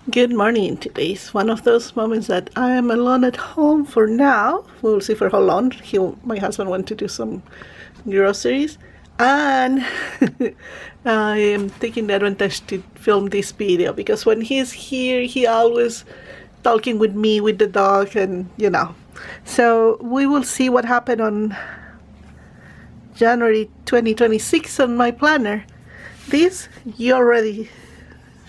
Good morning. Today's one of those moments that I am alone at home for now. We'll see for how long. My husband went to do some groceries, and I am taking the advantage to film this video because when he's here, he always talking with me, with the dog, and So we will see what happened on January 2026 on my planner. This you already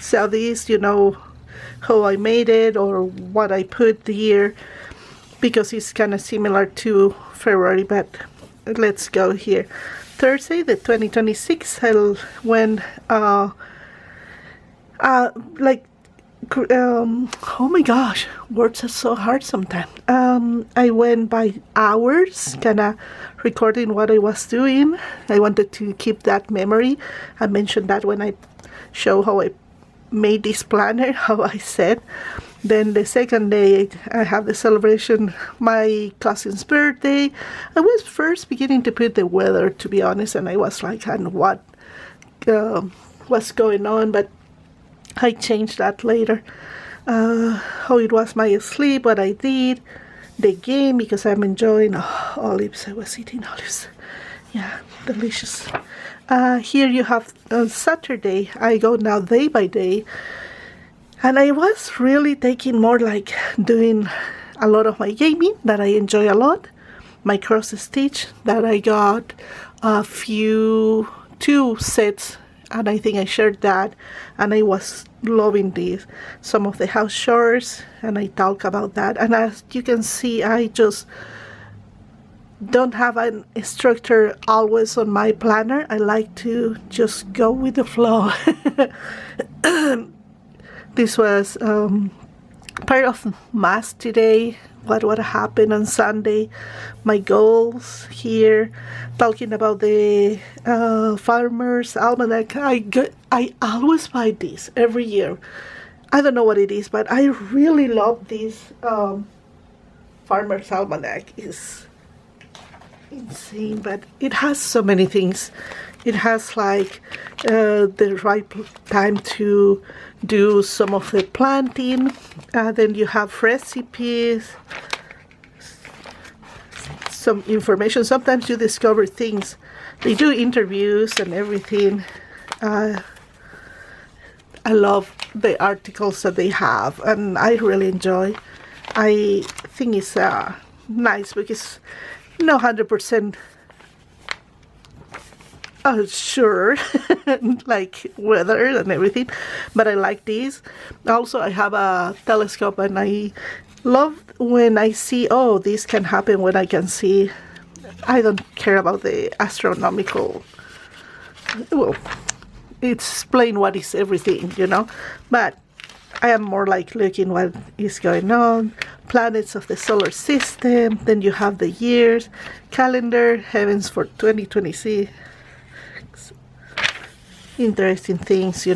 saw this, how I made it or what I put here because it's kind of similar to February, but let's go here. Thursday, the 2026, I went like oh my gosh, words are so hard sometimes. I went by hours, kind of recording what I was doing. I wanted to keep that memory. I mentioned that when I show how I made this planner, how I said. Then the second day I have the celebration, my cousin's birthday. I was first beginning to put the weather, to be honest, and I was like, and what was going on, but I changed that later. How it was my sleep, what I did, the game, because I'm enjoying olives. I was eating olives. Yeah, delicious. Here you have Saturday. I go now day by day, and I was really taking more like doing a lot of my gaming that I enjoy a lot. My cross stitch that I got two sets, and I think I shared that, and I was loving this. Some of the house chores, and I talk about that. And as you can see, I just don't have a structure always on my planner. I like to just go with the flow. This was part of mass today. What happened on Sunday, my goals here, talking about the Farmer's Almanac. I always buy this every year. I don't know what it is, but I really love this Farmer's Almanac. It's insane, but it has so many things. It has like the right time to do some of the planting. Then you have recipes, some information. Sometimes you discover things. They do interviews and everything. I love the articles that they have, and I really enjoy. I think it's nice because no 100% sure like weather and everything, but I like this. Also, I have a telescope, and I love when I see, oh, this can happen when I can see. I don't care about the astronomical, well, it's plain what is everything, but I am more like looking what is going on, planets of the solar system. Then you have the years, calendar, heavens for 2026. Interesting things,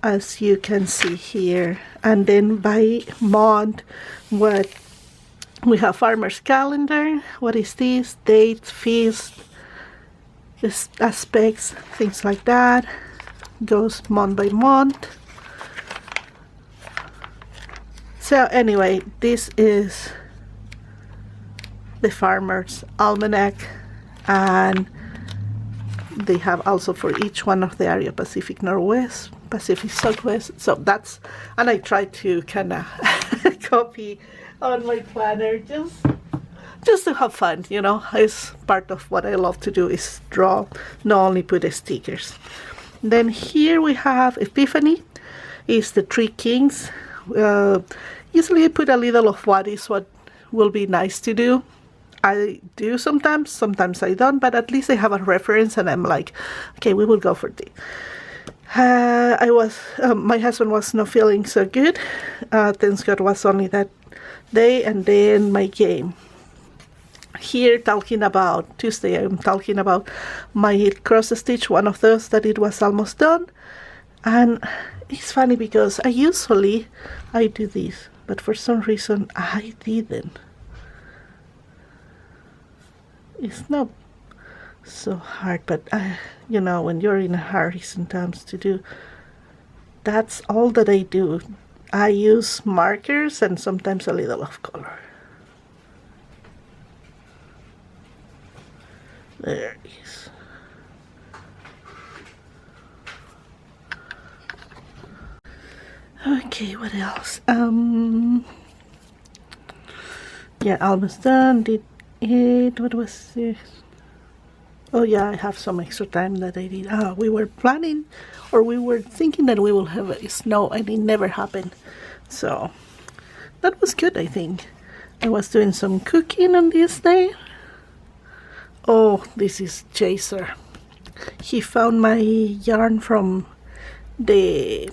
as you can see here. And then by month, what we have farmer's calendar. What is this? Dates, feast, aspects, things like that. Goes month by month. So anyway, this is the Farmer's Almanac, and they have also for each one of the area, Pacific Northwest, Pacific Southwest. So that's, and I try to kind of copy on my planner just to have fun, It's part of what I love to do is draw, not only put the stickers. Then here we have Epiphany, is the Three Kings. Usually I put a little of what will be nice to do. I do sometimes I don't, but at least I have a reference, and I'm like, okay, we will go for this. My husband was not feeling so good. Thanks God was only that day, and then my game. Here talking about Tuesday, I'm talking about my cross stitch, one of those that it was almost done. And it's funny because I do this, but for some reason I didn't. It's not so hard, but when you're in a hurry sometimes to do, that's all that I do. I use markers and sometimes a little of color. There it is. Okay, what else? Yeah, almost done. Did it? What was this? Oh yeah, I have some extra time that I did. We were planning, or we were thinking that we will have a snow, and it never happened. So that was good, I think. I was doing some cooking on this day. Oh, this is Chaser. He found my yarn from the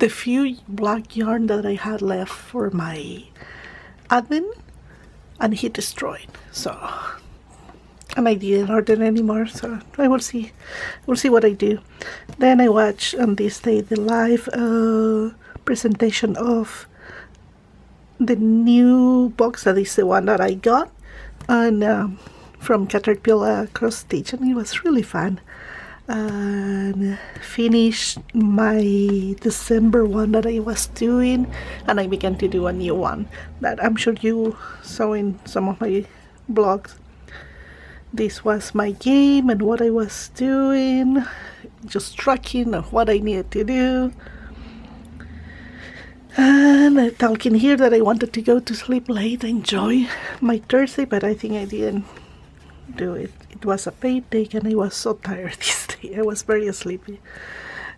few black yarn that I had left for my admin, and he destroyed. So, and I didn't order anymore. So I will see. We'll see what I do. Then I watch on this day the live presentation of the new box that is the one that I got, and from Caterpillar Cross Stitch, and it was really fun. And finished my December one that I was doing, and I began to do a new one that I'm sure you saw in some of my blogs. This was my game and what I was doing, just tracking of what I needed to do. And I'm talking here that I wanted to go to sleep late, enjoy my Thursday, but I think I didn't do it. It was a paid day and I was so tired this day. I was very sleepy.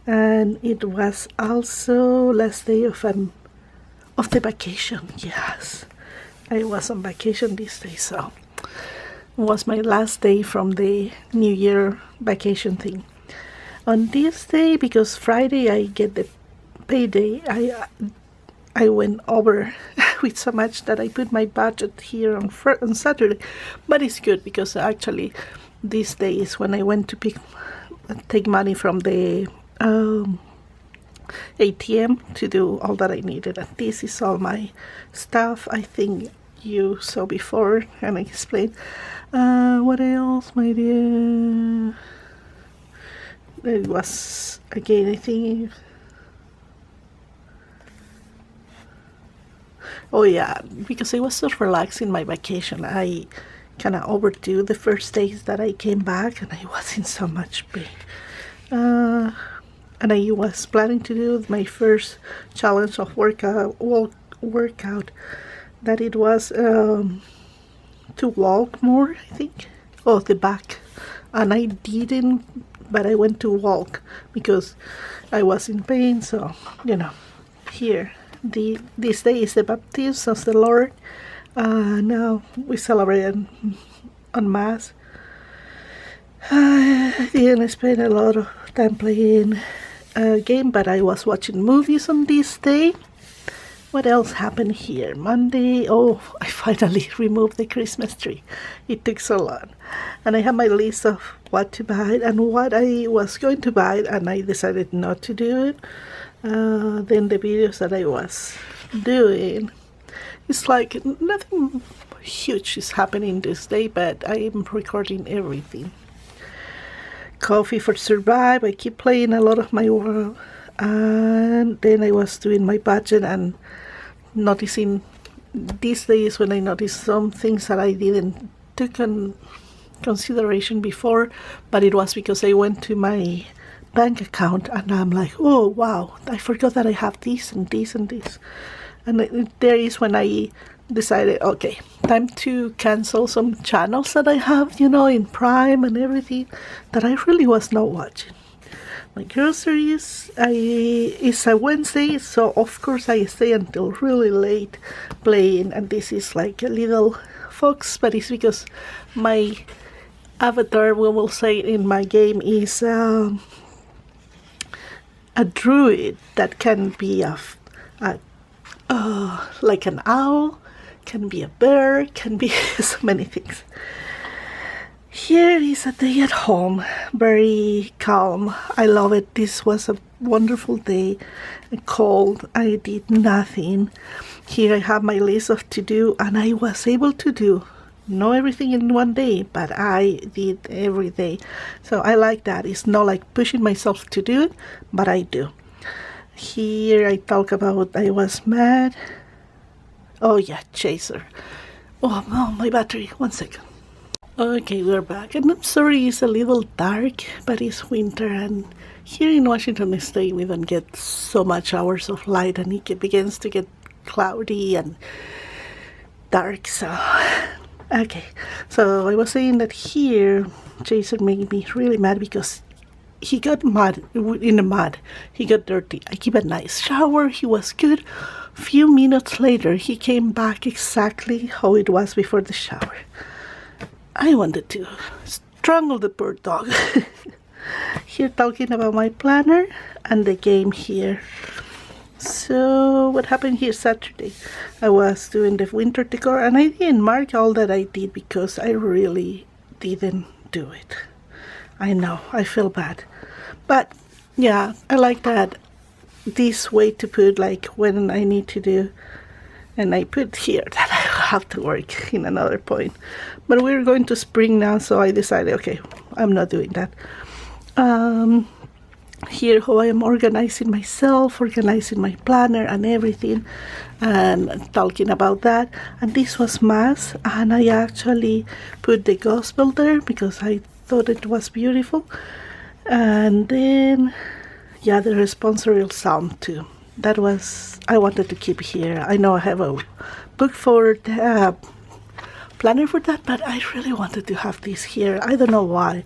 And it was also last day of the vacation. Yes, I was on vacation this day, so it was my last day from the New Year vacation thing. On this day, because Friday I get the payday, I went over with so much that I put my budget here on Saturday. But it's good because actually these days when I went to take money from the ATM to do all that I needed. And this is all my stuff. I think you saw before and I explained. What else, my dear? It was, again, I think... Oh yeah, because I was so relaxed in my vacation. I kind of overdo the first days that I came back and I was in so much pain. And I was planning to do my first challenge of workout that it was to walk more, I think. Oh, the back. And I didn't, but I went to walk because I was in pain, so, here. This day is the baptism of the Lord. Now we celebrate on Mass. I didn't spend a lot of time playing a game, but I was watching movies on this day. What else happened here? Monday, I finally removed the Christmas tree. It took so long. And I have my list of what to buy and what I was going to buy, and I decided not to do it. Then the videos that I was doing, it's like nothing huge is happening this day, but I am recording everything. Coffee for Survive, I keep playing a lot of my world, and then I was doing my budget and noticing these days when I noticed some things that I didn't take in consideration before, but it was because I went to my bank account and I'm like, oh wow, I forgot that I have this and this and this. And there is when I decided, okay, time to cancel some channels that I have, in Prime and everything that I really was not watching. My groceries, it's a Wednesday, so of course I stay until really late playing, and this is like a little fox, but it's because my avatar, we will say in my game, is a druid that can be like an owl, can be a bear, can be so many things. Here is a day at home, very calm. I love it. This was a wonderful day, cold. I did nothing. Here I have my list of to do, and I was able to do not everything in one day, but I did every day. So I like that. It's not like pushing myself to do it, but I do. Here I talk about I was mad. Oh yeah, chaser. Oh no, my battery. 1 second. Okay, we're back. And I'm sorry it's a little dark, but it's winter, and here in Washington State we don't get so much hours of light, and it begins to get cloudy and dark. So okay, so I was saying that here Jason made me really mad because he got mud in the mud. He got dirty. I gave a nice shower. He was good. Few minutes later, he came back exactly how it was before the shower. I wanted to strangle the poor dog. Here talking about my planner and the game here. So what happened here Saturday? I was doing the winter decor, and I didn't mark all that I did because I really didn't do it. I know, I feel bad. But yeah, I like that this way to put like when I need to do, and I put here that I have to work in another point. But we're going to spring now, so I decided, okay, I'm not doing that. Here how I am organizing myself, organizing my planner and everything, and talking about that. And this was Mass, and I actually put the gospel there because I thought it was beautiful. And then yeah, the responsorial psalm too. That was, I wanted to keep here. I know I have a book for the planner for that, but I really wanted to have this here. I don't know why,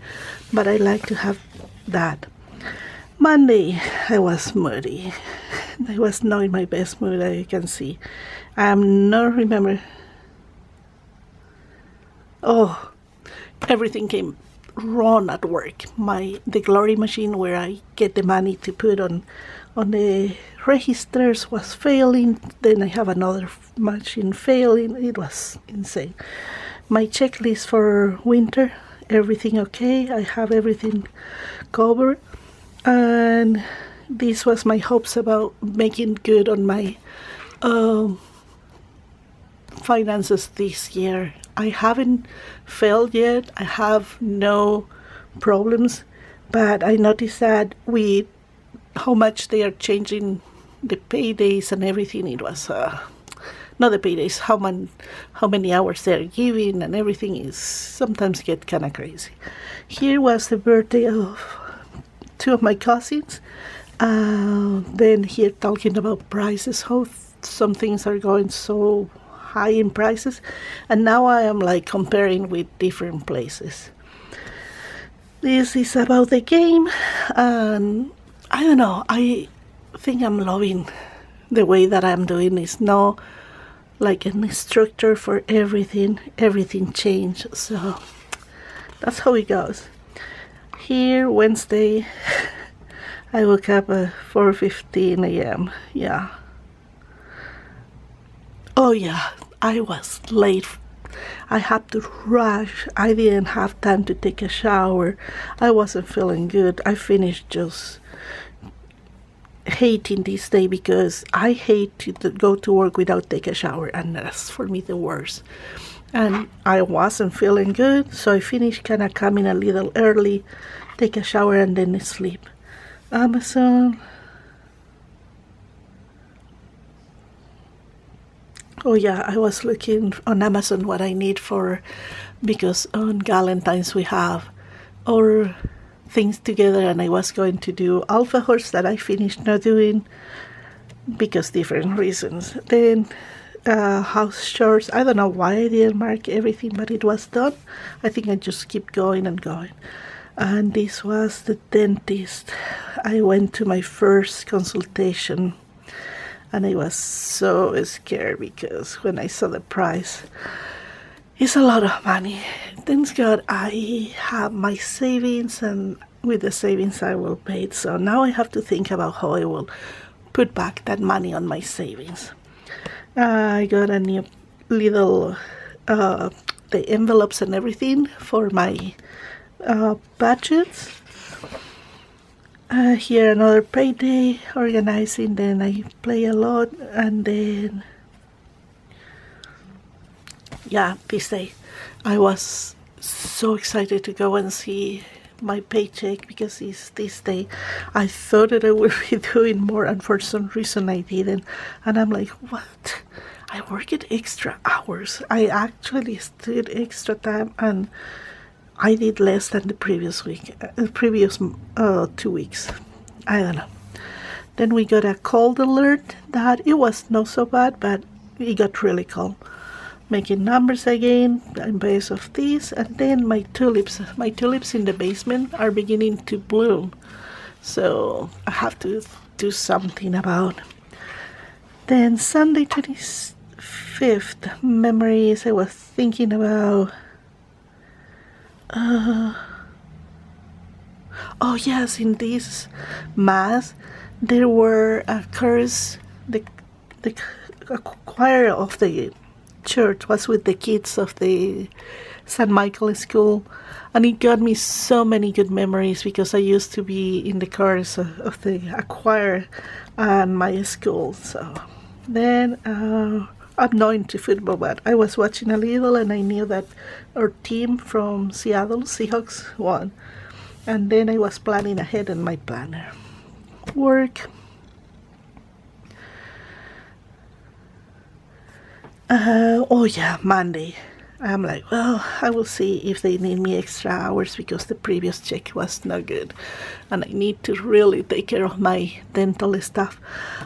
but I like to have that. Monday, I was moody. I was not in my best mood, as you can see. I'm not remember. Oh, everything came wrong at work. The glory machine where I get the money to put on the registers was failing. Then I have another machine failing. It was insane. My checklist for winter, everything okay. I have everything covered. And this was my hopes about making good on my finances this year. I haven't failed yet. I have no problems, but I noticed that with how much they are changing the paydays and everything, it was not the paydays, how many hours they're giving, and everything is sometimes get kind of crazy. Here was the birthday of two of my cousins. Then here talking about prices, how some things are going so high in prices, and now I am like comparing with different places. This is about the game, and I don't know, I think I'm loving the way that I'm doing. It's not like a structure for everything changed, so that's how it goes. Here Wednesday I woke up at 4:15 a.m. Yeah. Oh yeah, I was late. I had to rush. I didn't have time to take a shower. I wasn't feeling good. I finished just hating this day because I hate to go to work without take a shower, and that's for me the worst. And I wasn't feeling good, so I finished kind of coming a little early, take a shower, and then sleep. Amazon. Oh yeah, I was looking on Amazon what I need for, because on Valentine's we have our things together, and I was going to do Alpha Horse that I finished not doing because different reasons. Then house chores, I don't know why I didn't mark everything, but it was done. I think I just keep going and going. And this was the dentist. I went to my first consultation, and I was so scared because when I saw the price, it's a lot of money. Thanks God I have my savings, and with the savings I will pay it. So now I have to think about how I will put back that money on my savings. I got a new little the envelopes and everything for my budgets. Here another payday, organizing. Then I play a lot, and then Yeah, this day I was so excited to go and see my paycheck because it's this day. I thought that I would be doing more, and for some reason I didn't. And I'm like, what? I worked extra hours. I actually stood extra time, and I did less than the previous week, previous 2 weeks. I don't know. Then we got a cold alert that it was not so bad, but it got really cold. Making numbers again in base of this, and then my tulips in the basement are beginning to bloom. So I have to do something about. Then Sunday 25th memories. I was thinking about. Oh yes, in this mass there were a curse. The choir of the church was with the kids of the St. Michael School, and it got me so many good memories because I used to be in the chorus of the choir at my school. So then I'm not into football, but I was watching a little, and I knew that our team from Seattle Seahawks won, and then I was planning ahead in my planner. Work. Oh yeah, Monday. I'm like, well, I will see if they need me extra hours because the previous check was not good, and I need to really take care of my dental stuff.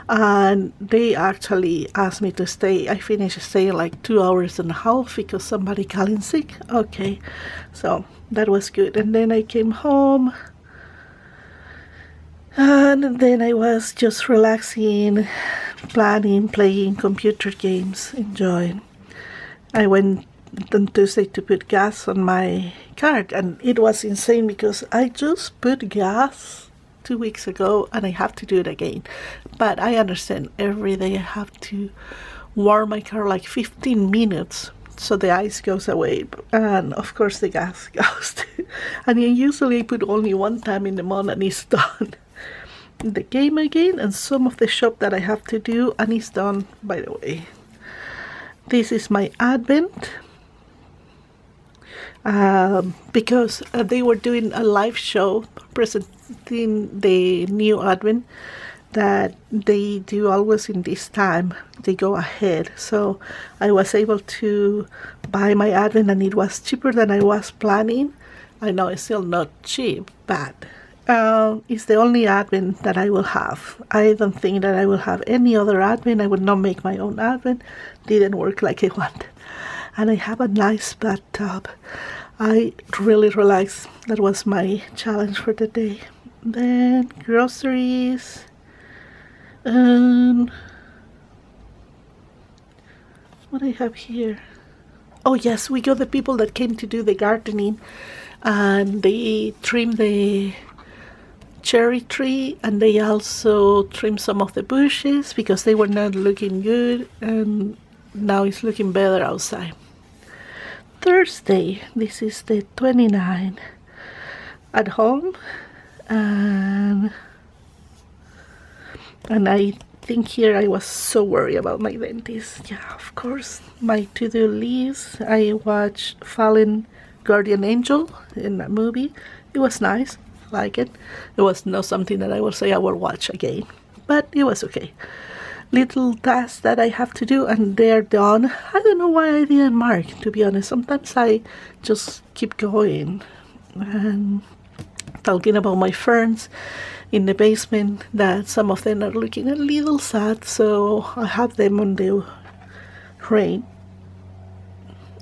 And they actually asked me to stay. I finished staying like 2 hours and a half because somebody calling sick. Okay, so that was good. And then I came home, and then I was just relaxing, planning, playing computer games, enjoying. I went on Tuesday to put gas on my card, and it was insane because I just put gas 2 weeks ago and I have to do it again. But I understand every day I have to warm my car like 15 minutes so the ice goes away, and of course the gas goes too. And I usually put only one time in the month and it's done. The game again and some of the shop that I have to do, and it's done. By the way, this is my advent. Because they were doing a live show presenting the new advent that they do always in this time. They go ahead, so I was able to buy my advent, and it was cheaper than I was planning. I know it's still not cheap, but it's the only advent that I will have. I don't think that I will have any other advent. I would not make my own advent. Didn't work like I wanted. And I have a nice bathtub. I really relaxed. That was my challenge for the day. Then groceries. What I have here? Oh yes, we got the people that came to do the gardening, and they trimmed the cherry tree, and they also trimmed some of the bushes because they were not looking good, and now it's looking better outside. Thursday, this is the 29th, at home, and I think here I was so worried about my dentist. Yeah, of course. My to-do list, I watched Fallen Guardian Angel in a movie. It was nice, like it. It was not something that I will say I will watch again, but it was okay. Little tasks that I have to do, and they're done. I don't know why I didn't mark, to be honest. Sometimes I just keep going. And talking about my ferns in the basement, that some of them are looking a little sad, so I have them on the rain.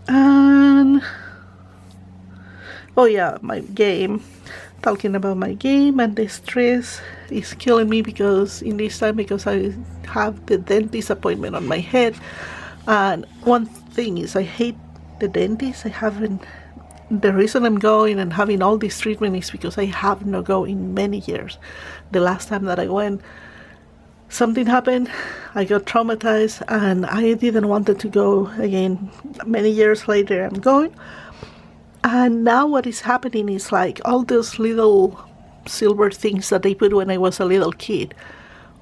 And oh yeah, my game. Talking about my game, and the stress is killing me because in this time, because I have the dentist appointment on my head. And one thing is I hate the dentist. The reason I'm going and having all this treatment is because I have not go in many years. The last time that I went, something happened, I got traumatized, and I didn't want to go again. Many years later I'm going. And now what is happening is like all those little silver things that they put when I was a little kid.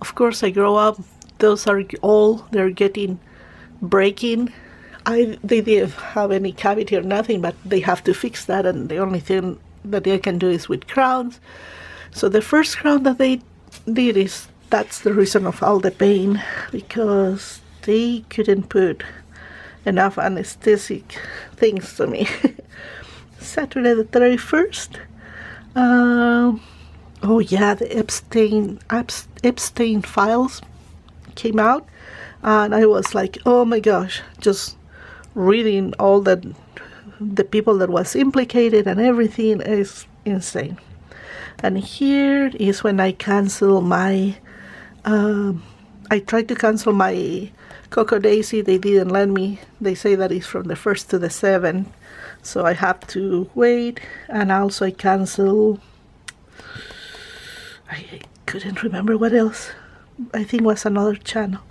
Of course, I grow up, those are all, they're getting breaking. they didn't have any cavity or nothing, but they have to fix that, and the only thing that they can do is with crowns. So the first crown that they did is, that's the reason of all the pain, because they couldn't put enough anesthetic things to me. Saturday the 31st. Oh yeah, the Epstein files came out, and I was like, oh my gosh, just reading all the people that was implicated and everything is insane. And here is when I cancel my I tried to cancel my Coco Daisy. They didn't let me. They say that it's from the 1st to the 7th, so I have to wait. And also I cancel, I couldn't remember what else. I think it was another channel.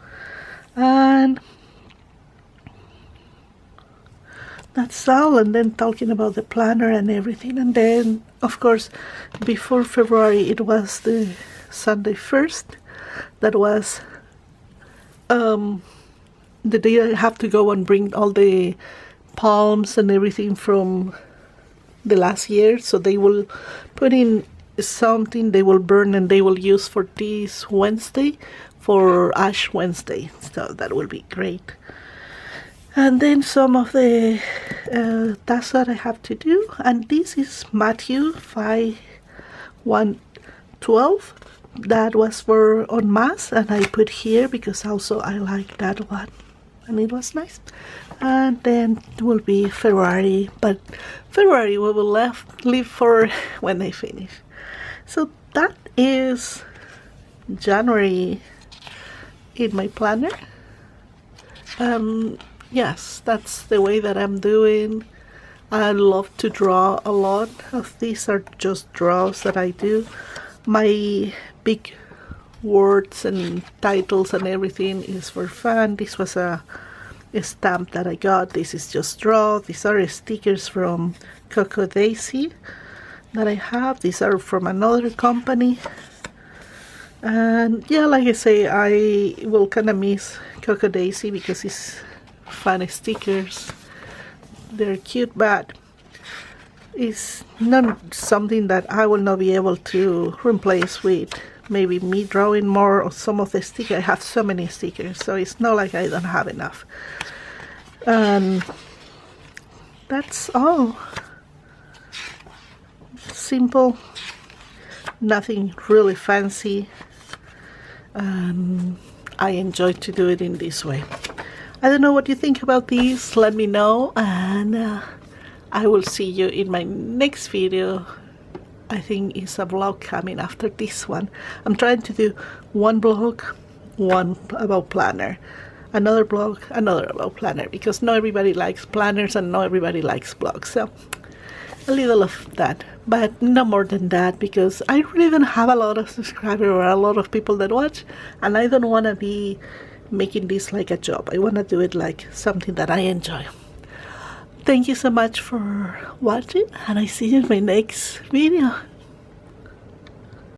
And that's all. And then talking about the planner and everything. And then, of course, before February, it was the Sunday 1st. That was the day I have to go and bring all the palms and everything from the last year. So they will put in something they will burn and they will use for this Wednesday, for Ash Wednesday. So that will be great. And then some of the tasks that I have to do. And this is Matthew 5:1-12. That was for on Mass, and I put here because also I like that one, and it was nice. And then it will be February, but February we will leave for when I finish. So that is January in my planner. Yes, that's the way that I'm doing. I love to draw a lot of these are just draws that I do. My big words and titles and everything is for fun. This was a stamp that I got. This is just draw. These are stickers from Coco Daisy that I have. These are from another company. And yeah, like I say, I will kind of miss Coco Daisy because it's fun stickers. They're cute, but it's not something that I will not be able to replace with maybe me drawing more of some of the stickers. I have so many stickers, so it's not like I don't have enough. That's all. Simple, nothing really fancy. I enjoy to do it in this way. I don't know what you think about these. Let me know, and I will see you in my next video. I think it's a vlog coming after this one. I'm trying to do one vlog, one about planner, another vlog, another about planner, because not everybody likes planners and not everybody likes vlogs. So a little of that, but no more than that, because I really don't have a lot of subscribers or a lot of people that watch, and I don't want to be making this like a job. I want to do it like something that I enjoy. Thank you so much for watching, and I see you in my next video.